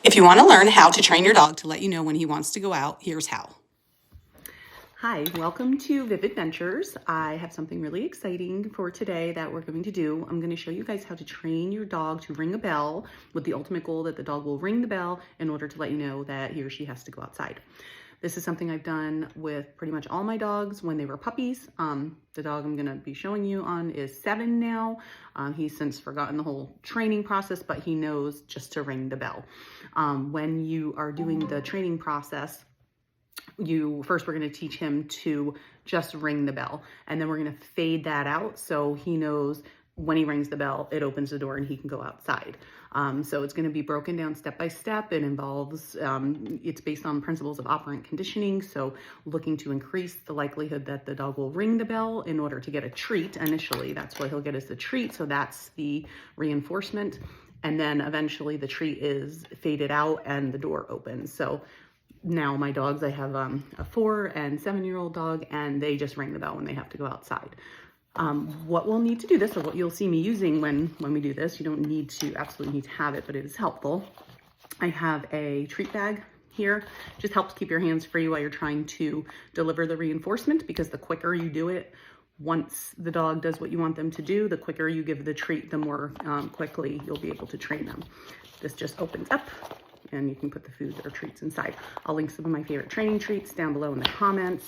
If you want to learn how to train your dog to let you know when he wants to go out, here's how. Hi, welcome to Vivid Ventures. I have something really exciting for today that we're going to do. I'm going to show you guys how to train your dog to ring a bell with the ultimate goal that the dog will ring the bell in order to let you know that he or she has to go outside. This is something I've done with pretty much all my dogs when they were puppies. The dog I'm gonna be showing you on is 7 now. He's since forgotten the whole training process, but he knows just to ring the bell. When you are doing the training process, we're gonna teach him to just ring the bell, and then we're gonna fade that out so he knows when he rings the bell, it opens the door and he can go outside. So it's going to be broken down step by step. It involves, it's based on principles of operant conditioning. So looking to increase the likelihood that the dog will ring the bell in order to get a treat. Initially, that's what he'll get as the treat. So that's the reinforcement. And then eventually the treat is faded out and the door opens. So now my dogs, I have a 4 and 7-year-old dog, and they just ring the bell when they have to go outside. What we'll need to do this, or what you'll see me using when we do this, you don't absolutely need to have it, but it is helpful. I have a treat bag here. Just helps keep your hands free while you're trying to deliver the reinforcement, because the quicker you do it, once the dog does what you want them to do, the quicker you give the treat, the more quickly you'll be able to train them. This just opens up, and you can put the food or treats inside. I'll link some of my favorite training treats down below in the comments.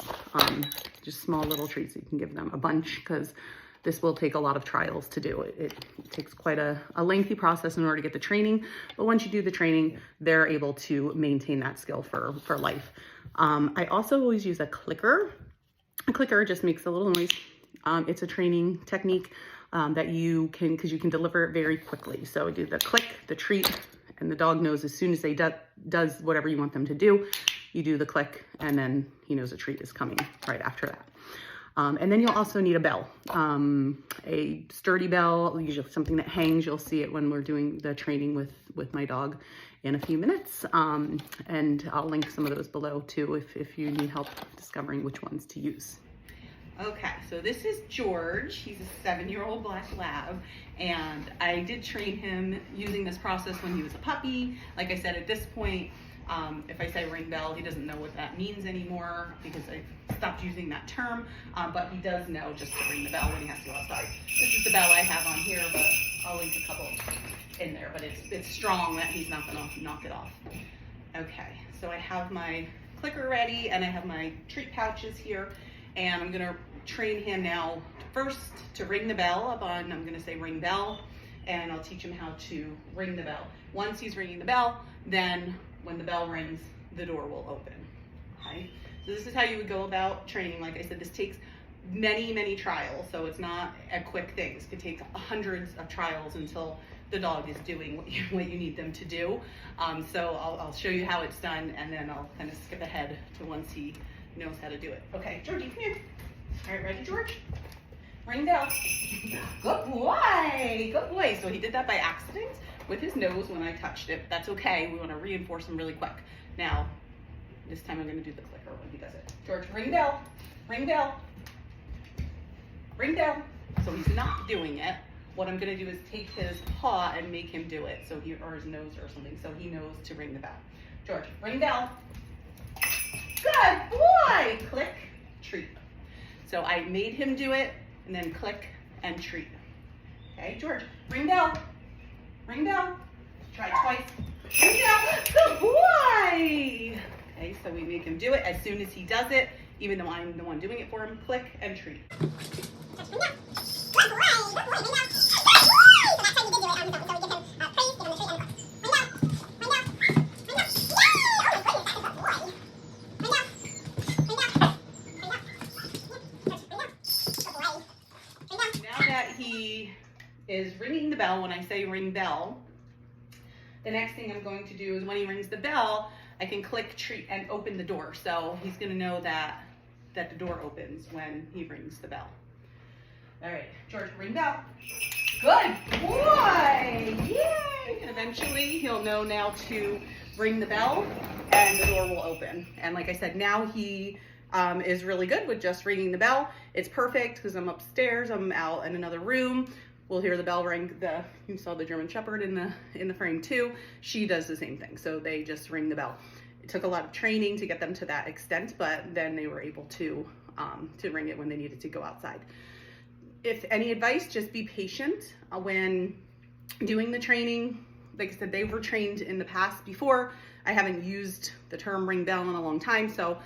Just small little treats. You can give them a bunch, because this will take a lot of trials to do. It takes quite a lengthy process in order to get the training, but once you do the training, they're able to maintain that skill for life. I also always use a clicker. A clicker just makes a little noise. It's a training technique that you can deliver it very quickly. So do the click, the treat, and the dog knows as soon as they does whatever you want them to do, you do the click, and then he knows a treat is coming right after that. And then you'll also need a bell, a sturdy bell, usually something that hangs. You'll see it when we're doing the training with my dog in a few minutes. And I'll link some of those below too if you need help discovering which ones to use. Okay, so this is George. He's a 7-year-old black lab, and I did train him using this process when he was a puppy. Like I said, at this point, if I say ring bell, he doesn't know what that means anymore because I stopped using that term, but he does know just to ring the bell when he has to go outside. This is the bell I have on here, but I'll link a couple in there, but it's strong that he's not gonna knock it off. Okay, so I have my clicker ready, and I have my treat pouches here. And I'm gonna train him now first to ring the bell I'm gonna say ring bell, and I'll teach him how to ring the bell. Once he's ringing the bell, then when the bell rings, the door will open, okay? So this is how you would go about training. Like I said, this takes many, many trials, so it's not a quick thing. It could take hundreds of trials until the dog is doing what you need them to do. So I'll show you how it's done, and then I'll kind of skip ahead to once he knows how to do it. Okay, Georgie, come here. All right, ready, George? Ring bell. Good boy, good boy. So he did that by accident with his nose when I touched it. That's okay, we wanna reinforce him really quick. Now, this time I'm gonna do the clicker when he does it. George, ring bell, ring bell, ring bell. So he's not doing it. What I'm gonna do is take his paw and make him do it, or his nose or something, so he knows to ring the bell. George, ring bell. Good boy! Click, treat. So I made him do it, and then click and treat. Okay, George, ring bell. Ring bell. Try twice. Ring bell. Good boy! Okay, so we make him do it. As soon as he does it, even though I'm the one doing it for him, click and treat. He is ringing the bell when I say ring bell. The next thing I'm going to do is when he rings the bell, I can click, treat, and open the door. So he's gonna know that the door opens when he rings the bell. All right, George, ring bell. Good boy, yay! And eventually he'll know now to ring the bell and the door will open. And like I said, now he is really good with just ringing the bell. It's perfect because I'm upstairs, I'm out in another room. we'll hear the bell ring. You saw the German Shepherd in the frame too. She does the same thing. So they just ring the bell. It took a lot of training to get them to that extent, but then they were able to ring it when they needed to go outside. If any advice, just be patient when doing the training. Like I said, they were trained in the past before. I haven't used the term ring bell in a long time, so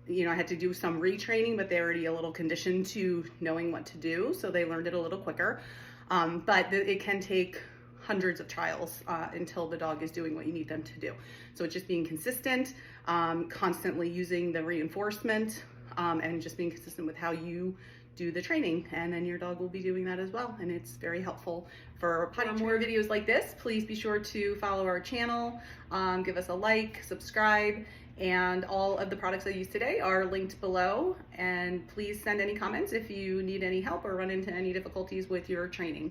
I had to do some retraining, but they're already a little conditioned to knowing what to do, so they learned it a little quicker. But it can take hundreds of trials until the dog is doing what you need them to do. So it's just being consistent, constantly using the reinforcement, and just being consistent with how you do the training, and then your dog will be doing that as well, and it's very helpful for more videos like this. Please be sure to follow our channel, give us a like, subscribe, and all of the products I used today are linked below. And please send any comments if you need any help or run into any difficulties with your training.